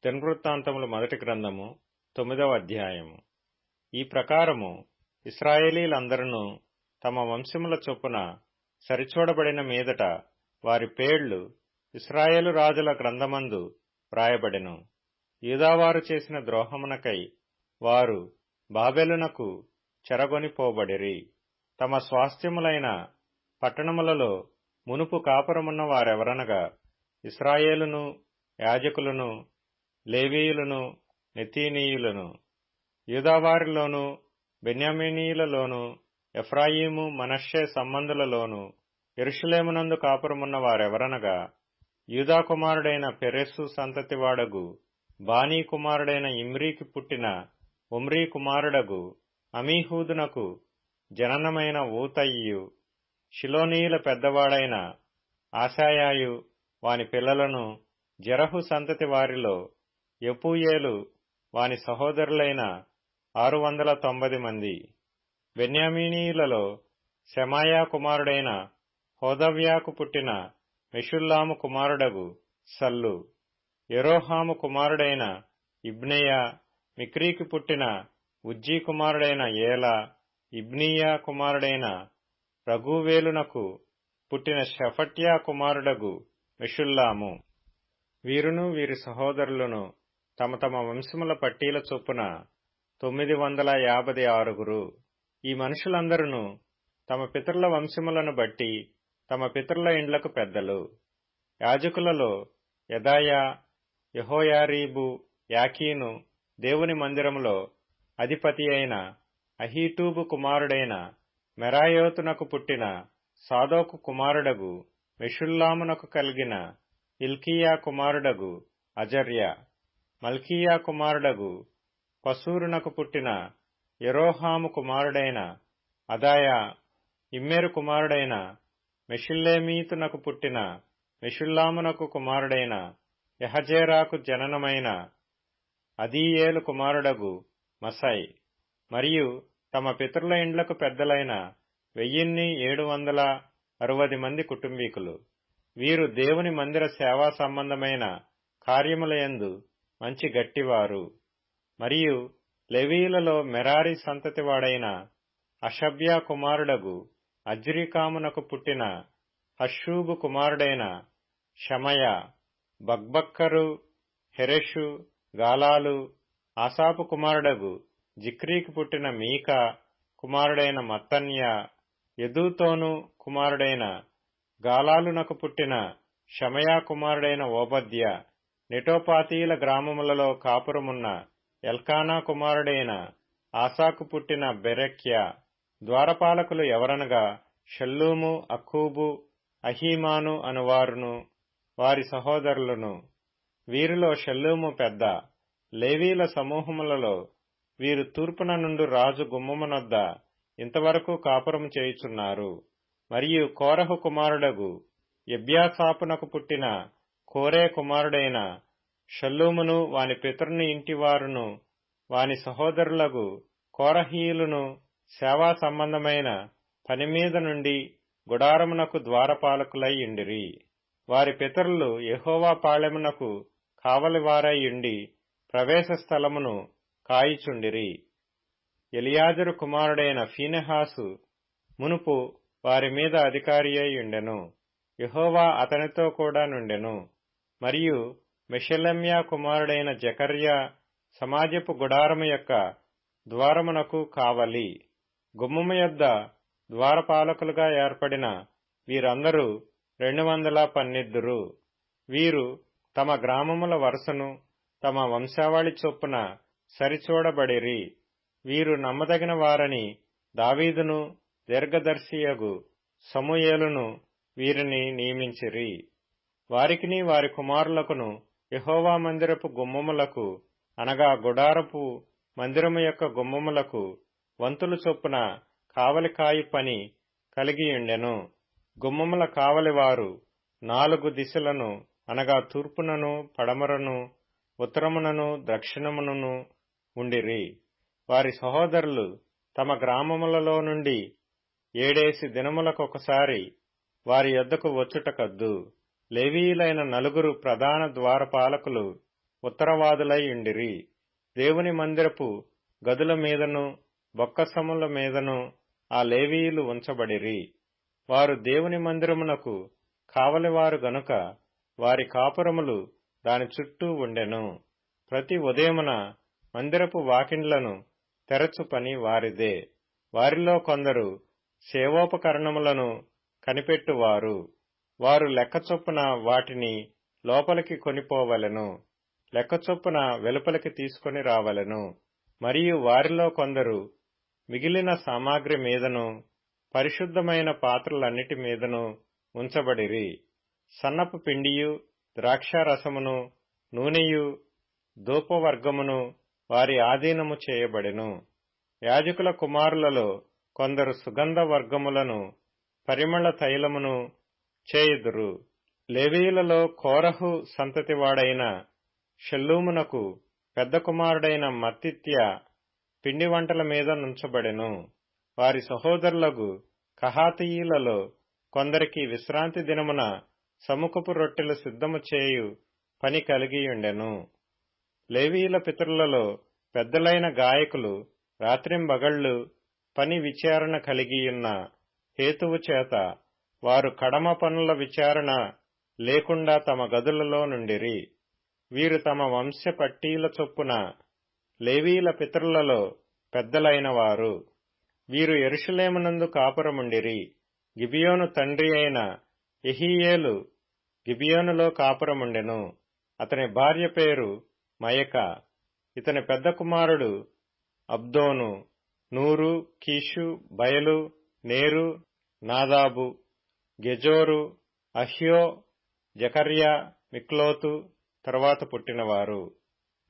దినవృత్తాంతములు మొదటి గ్రంథము 9వ అధ్యాయము. ఈ ప్రకారము ఇశ్రాయేలీలందరూ తమ వంశముల చొప్పున సరిచూడబడిన మీదట వారి పేర్లు ఇశ్రాయేలు రాజుల గ్రంథమందు వ్రాయబడెను. యూదావారు చేసిన ద్రోహమునకై వారు బాబెలునకు చెరగొనిపోబడిరి. తమ స్వాస్థ్యములైన పట్టణములలో మునుపు కాపురమున్న వారెవరనగా ఇశ్రాయేలును, యాజకులను, లేవీయులను, నెతీనీయులను. యూదావారిలోను, బెన్యామీనీయులలోను, ఎఫ్రాయిము, మనష్షే సంబంధులలోను యెరూషలేమునందు కాపురమున్న వారెవరనగా యూదా కుమారుడైన పెరెసు సంతతివాడగు బానీ కుమారుడైన ఇమ్రీకి పుట్టిన ఒమ్రీ కుమారుడగు అమీహూదునకు జననమైన ఊతయియు, షిలోనీయుల పెద్దవాడైన ఆశాయాయు వాని పిల్లలను, జెరహు సంతతి వారిలో యెపూయేలు వాని సహోదరులైన 690 మంది. బెన్యామీనీయులలో షెమాయా కుమారుడైన హోదవ్యాకు పుట్టిన మెషుల్లాము కుమారుడగు సల్లు, యెరోహాము కుమారుడైన ఇబ్నెయా, మిక్రీకి పుట్టిన ఉజ్జీ కుమారుడైన ఏలా, ఇబ్నీయా కుమారుడైన రఘూవేలునకు పుట్టిన షెఫట్యా కుమారుడగు మెషుల్లాము. వీరును వీరి సహోదరులను తమ తమ వంశముల పట్టీల చొప్పున 956. ఈ మనుషులందరూ తమ పితరుల వంశములను బట్టి తమ పితరుల ఇండ్లకు పెద్దలు. యాజకులలో యెదాయా, యెహోయారీబు, యాకీను దేవుని మందిరములో అధిపతి అయిన అహీటూబు కుమారుడైన మెరాయోతునకు పుట్టిన సాదోకు కుమారుడగు మెషుల్లామునకు కలిగిన హిల్కీయా కుమారుడగు అజర్యా, మల్కీయా కుమారుడగు పసూరునకు పుట్టిన యెరోహాము కుమారుడైన అదాయా, ఇమ్మెరు కుమారుడైన మెషిల్లేమీతునకు పుట్టిన మెషుల్లామునకు కుమారుడైన యహజేరాకు జననమైన అదీయేలు కుమారుడగు మసై, మరియు తమ పితరుల ఇండ్లకు పెద్దలైన 1760 మంది కుటుంబీకులు. వీరు దేవుని మందిర సేవా సంబంధమైన కార్యములయందు మంచి గట్టివారు. మరియు లెవీయులలో మెరారి సంతతివాడైన అషబ్యా కుమారుడగు అజ్రికామునకు పుట్టిన హషూబు కుమారుడైన షమయా, బక్బక్కరు, హెరెషు, గాలాలు, ఆసాపు కుమారుడగు జిక్రీకి పుట్టిన మీకా కుమారుడైన మత్తన్యా, యెదూతోను కుమారుడైన గాలాలునకు పుట్టిన షమయా కుమారుడైన ఓబద్య, నెటోపాతీయుల గ్రామములలో కాపురమున్న ఎల్కానా కుమారుడైన ఆసాకు పుట్టిన బెరెక్యా. ద్వారపాలకులు ఎవరనగా షల్లూము, అక్కూబు, అహీమాను అనువారును వారి సహోదరులను. వీరిలో షల్లూము పెద్ద. లేవీల సమూహములలో వీరు తూర్పున నుండి రాజు గుమ్మమునొద్ద ఇంతవరకు కాపురము చేయుచున్నారు. మరియు కోరహు కుమారుడగు ఎబ్యాసాపునకు పుట్టిన కోరే కుమారుడైన షల్లూమును వాని పితరుని ఇంటివారును వాని సహోదరులగు కోరహీయులను సేవా సంబంధమైన పనిమీద నుండి గుడారమునకు ద్వారపాలకులై యుండిరి. వారి పితరులు యెహోవా పాళెమునకు కావలివారై యుండి ప్రవేశ స్థలమును కాయిచుండిరి. ఎలియాజరు కుమారుడైన ఫీనెహాసు మునుపు వారి మీద అధికారియై యుండెను. యెహోవా అతనితో కూడా నుండెను. మరియు మెషెలెమ్యా కుమారుడైన జకర్యా సమాజపు గుడారము యొక్క ద్వారమునకు కావలి. గుమ్మము యొద్ద ద్వారపాలకులుగా ఏర్పడిన వీరందరూ 212. వీరు తమ గ్రామముల వరుసను తమ వంశావళి చొప్పున సరిచూడబడిరి. వీరు నమ్మదగిన వారని దావీదును దీర్ఘదర్శియగు సమూయేలును వీరిని నియమించిరి. వారికిని వారి కుమారులకును యెహోవా మందిరపు గుమ్మములకు అనగా గుడారపు మందిరము యొక్క గుమ్మములకు వంతులు చొప్పున కావలి కాయి పని కలిగియుండెను. గుమ్మముల కావలివారు 4 దిశలను అనగా తూర్పునను, పడమరను, ఉత్తరమునను, దక్షిణమునను ఉండిరి. వారి సహోదరులు తమ గ్రామములలో నుండి 7 దినములకొకసారి వారి యొద్దకు వచ్చుట కద్దు. లేవీయులైన 4 ప్రధాన ద్వారపాలకులు ఉత్తరవాదులై ఉండిరి. దేవుని మందిరపు గదుల మీదను బొక్కసముల మీదను ఆ లేవీయులు ఉంచబడిరి. వారు దేవుని మందిరమునకు కావలివారు గనుక వారి కాపురములు దాని చుట్టూ ఉండెను. ప్రతి ఉదయమున మందిరపు వాకిండ్లను తెరచు పని వారిదే. వారిలో కొందరు సేవోపకరణములను కనిపెట్టువారు. వారు లెక్కచొప్పున వాటిని లోపలికి కొనిపోవలెను, లెక్కచొప్పున వెలుపలికి తీసుకొని రావలెను. మరియు వారిలో కొందరు మిగిలిన సామాగ్రి మీదను పరిశుద్ధమైన పాత్రలన్నిటి మీదను ఉంచబడిరి. సన్నపు పిండియు ద్రాక్షారసమును నూనెయు ధూపవర్గమును వారి ఆధీనము చేయబడెను. యాజకుల కుమారులలో కొందరు సుగంధ వర్గములను పరిమళ తైలమును చేయుదురు. లేవీయులలో కోరహు సంతతివాడైన షల్లూమునకు పెద్ద కుమారుడైన మత్తిత్య పిండి వంటల మీద నుంచబడెను. వారి సహోదరులకు కహాతీయులలో కొందరికి విశ్రాంతి దినమున సముఖపు రొట్టెలు సిద్ధము చేయు పని కలిగియుండెను. లేవీయుల పితరులలో పెద్దలైన గాయకులు రాత్రింబగళ్లు పని విచారణ కలిగియున్న హేతువు చేత వారు కడమ పనుల విచారణ లేకుండా తమ గదులలో నుండిరి. వీరు తమ వంశ పట్టీల చొప్పున లేవీయుల పితరులలో పెద్దలైన వారు. వీరు యెరూషలేమునందు కాపురముండిరి. గిబియోను తండ్రి అయిన యెహీయేలు గిబియోనులో కాపురముండెను. అతని భార్య పేరు మయక. ఇతని పెద్ద కుమారుడు అబ్దోను, నూరు, కీషు, బయలు, నేరు, నాదాబు, గెజోరు, అహ్యో, జకర్యా, మిక్లోతు తరువాత పుట్టినవారు.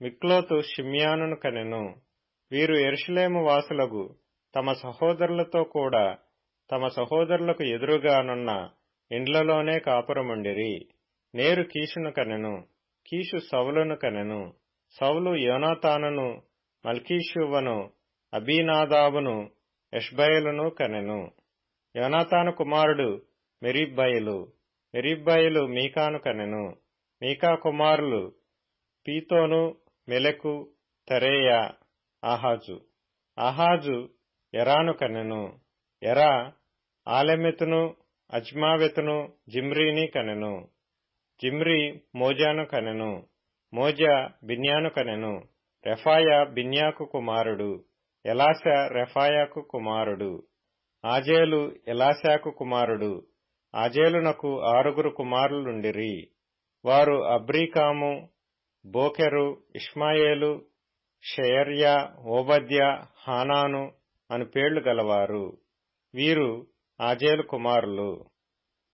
మిక్లోతు షిమ్యానును కనెను. వీరు యెరూషలేము వాసులకు తమ సహోదరులతో కూడా తమ సహోదరులకు ఎదురుగానున్న ఇండ్లలోనే కాపురముండిరి. నేరు కీషును కనెను. కీషు సౌలును కనెను. సౌలు యోనాతానును, మల్కీషువను, అబీనాదాబును, ఎష్బయలును కనెను. యోనాతాను కుమారుడు మెరీబ్బయలు. మెరీబ్బయలు మీకాను కనెను. మీకా కుమారులు పీతోను, మెలకు, తెరేయా, ఆహాజు. ఆహాజు ఎరాను కనెను. ఎరా ఆలెమెతును, అజ్మావెతును, జిమ్రీని కనెను. జిమ్రీ మోజాను కనెను. మోజా బిన్యాను కనెను. రెఫాయా బిన్యాకు కుమారుడు. ఎలాశా రెఫాయాకు కుమారుడు. ఆజేలు ఎలాశాకు కుమారుడు. ఆజేలునకు 6 కుమారులుండిరి. వారు అబ్రీకాము, బోకెరు, ఇష్మాయేలు, షెయర్యా, ఓబద్యా, హానాను అను పేర్లు గలవారు. వీరు ఆజేలు కుమారులు.